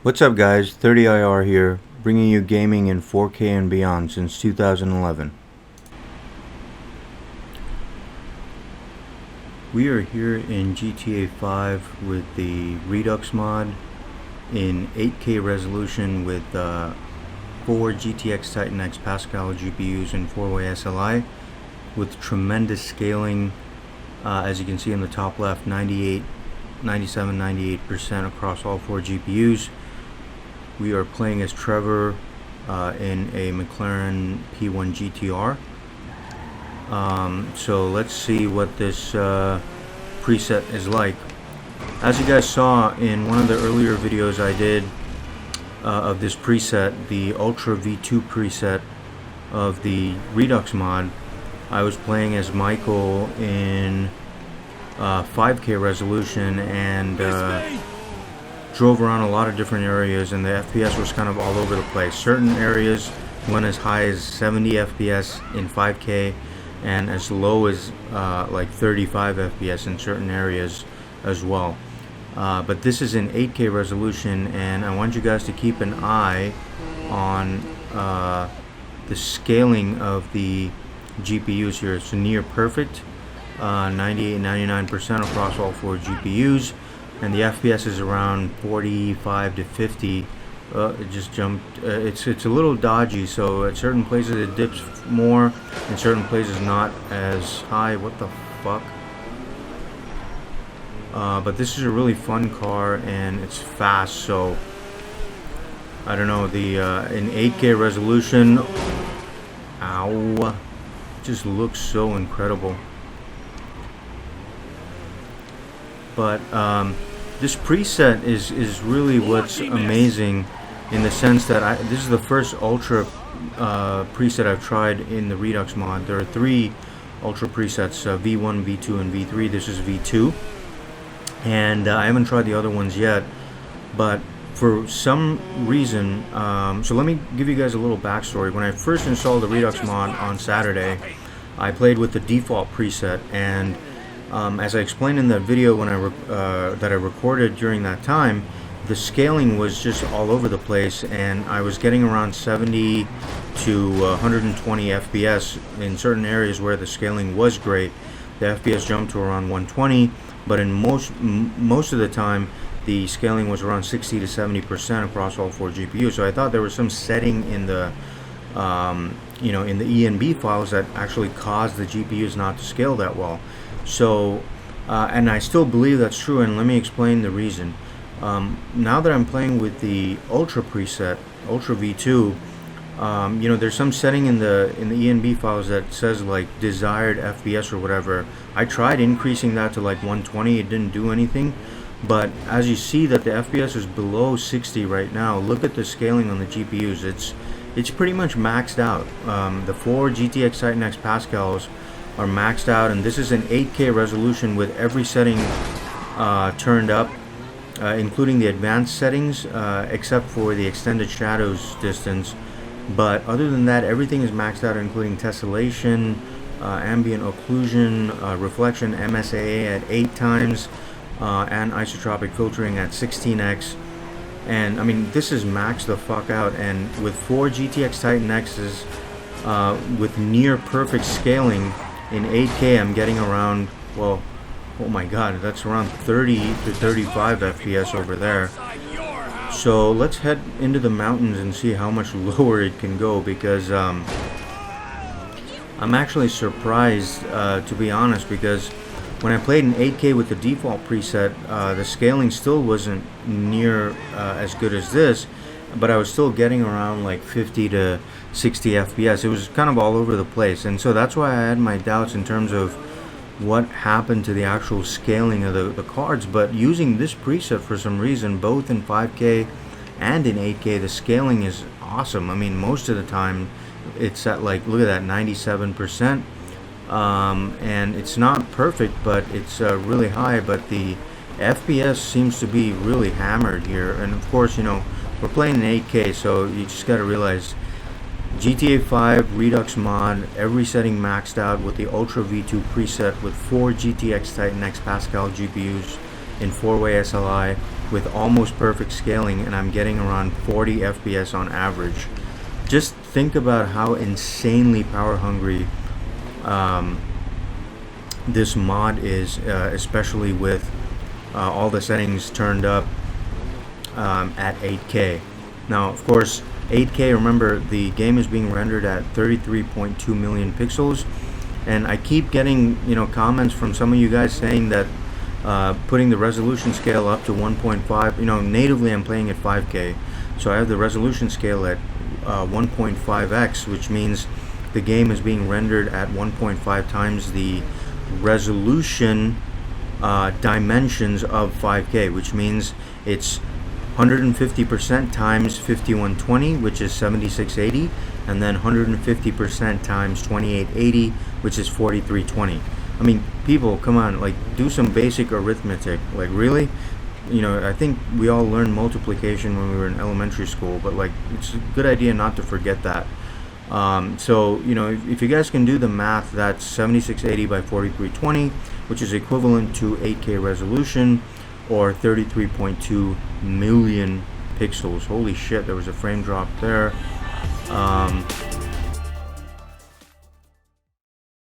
What's up guys, 30IR here, bringing you gaming in 4K and beyond since 2011. We are here in GTA 5 with the Redux Mod in 8K resolution with 4 GTX Titan X Pascal GPUs and 4-way SLI with tremendous scaling, as you can see in the top left, 98, 97, 98% across all 4 GPUs. We are playing as Trevor in a McLaren P1 GTR. So let's see what this preset is like. As you guys saw in one of the earlier videos I did of this preset, the Ultra V2 preset of the Redux mod, I was playing as Michael in 5K resolution and drove around a lot of different areas, and the FPS was kind of all over the place. Certain areas went as high as 70 FPS in 5K and as low as like 35 FPS in certain areas as well. But this is in 8K resolution, and I want you guys to keep an eye on the scaling of the GPUs here. It's near perfect, 98-99% across all 4 GPUs. And the FPS is around 45 to 50. It just jumped. It's a little dodgy, so at certain places it dips more, in certain places not as high. What the fuck? But this is a really fun car and it's fast, so I don't know. The in 8K resolution, ow, it just looks so incredible. But this preset is really what's amazing, in the sense that this is the first Ultra preset I've tried in the Redux mod. There are 3 Ultra presets, V1, V2, and V3. This is V2, and I haven't tried the other ones yet, but for some reason, so let me give you guys a little backstory. When I first installed the Redux mod on Saturday, I played with the default preset, and as I explained in the video when that I recorded during that time, the scaling was just all over the place, and I was getting around 70 to 120 FPS in certain areas where the scaling was great. The FPS jumped to around 120, but in most of the time the scaling was around 60 to 70% across all 4 GPUs. So I thought there was some setting in the in the ENB files that actually caused the GPUs not to scale that well. So, and I still believe that's true, and let me explain the reason. Now that I'm playing with the Ultra preset, Ultra V2, there's some setting in the ENB files that says like desired FPS or whatever. I tried increasing that to like 120, it didn't do anything. But as you see that the FPS is below 60 right now, look at the scaling on the GPUs. It's pretty much maxed out. The 4 GTX Titan X Pascals are maxed out, and this is an 8K resolution with every setting turned up, including the advanced settings, except for the extended shadows distance. But other than that, everything is maxed out, including tessellation, ambient occlusion, reflection, MSAA at 8 times, and isotropic filtering at 16x. And I mean, this is maxed the fuck out, and with 4 GTX Titan X's with near perfect scaling in 8K, I'm getting around, well, oh my god, that's around 30 to 35 FPS over there. So let's head into the mountains and see how much lower it can go, because I'm actually surprised, to be honest, because when I played in 8K with the default preset, the scaling still wasn't near as good as this, but I was still getting around like 50 to 60 FPS. It was kind of all over the place, and so that's why I had my doubts in terms of what happened to the actual scaling of the cards. But using this preset, for some reason, both in 5K and in 8K, the scaling is awesome. I mean, most of the time it's at like, look at that, 97%, and it's not perfect, but it's really high. But the FPS seems to be really hammered here, and of course, we're playing in 8K, so you just got to realize GTA 5 Redux Mod, every setting maxed out with the Ultra V2 preset with 4 GTX Titan X Pascal GPUs in 4-way SLI with almost perfect scaling, and I'm getting around 40 FPS on average. Just think about how insanely power hungry this mod is, especially with all the settings turned up at 8K. Now, of course, 8K, remember, the game is being rendered at 33.2 million pixels, and I keep getting, comments from some of you guys saying that putting the resolution scale up to 1.5, natively I'm playing at 5K, so I have the resolution scale at 1.5x, which means the game is being rendered at 1.5 times the resolution dimensions of 5K, which means it's 150% times 5120, which is 7680, and then 150% times 2880, which is 4320. I mean, people, come on, like, do some basic arithmetic. Like, really? I think we all learned multiplication when we were in elementary school, but like, it's a good idea not to forget that. So, if you guys can do the math, that's 7680 by 4320, which is equivalent to 8K resolution, or 33.2 million pixels. Holy shit, there was a frame drop there.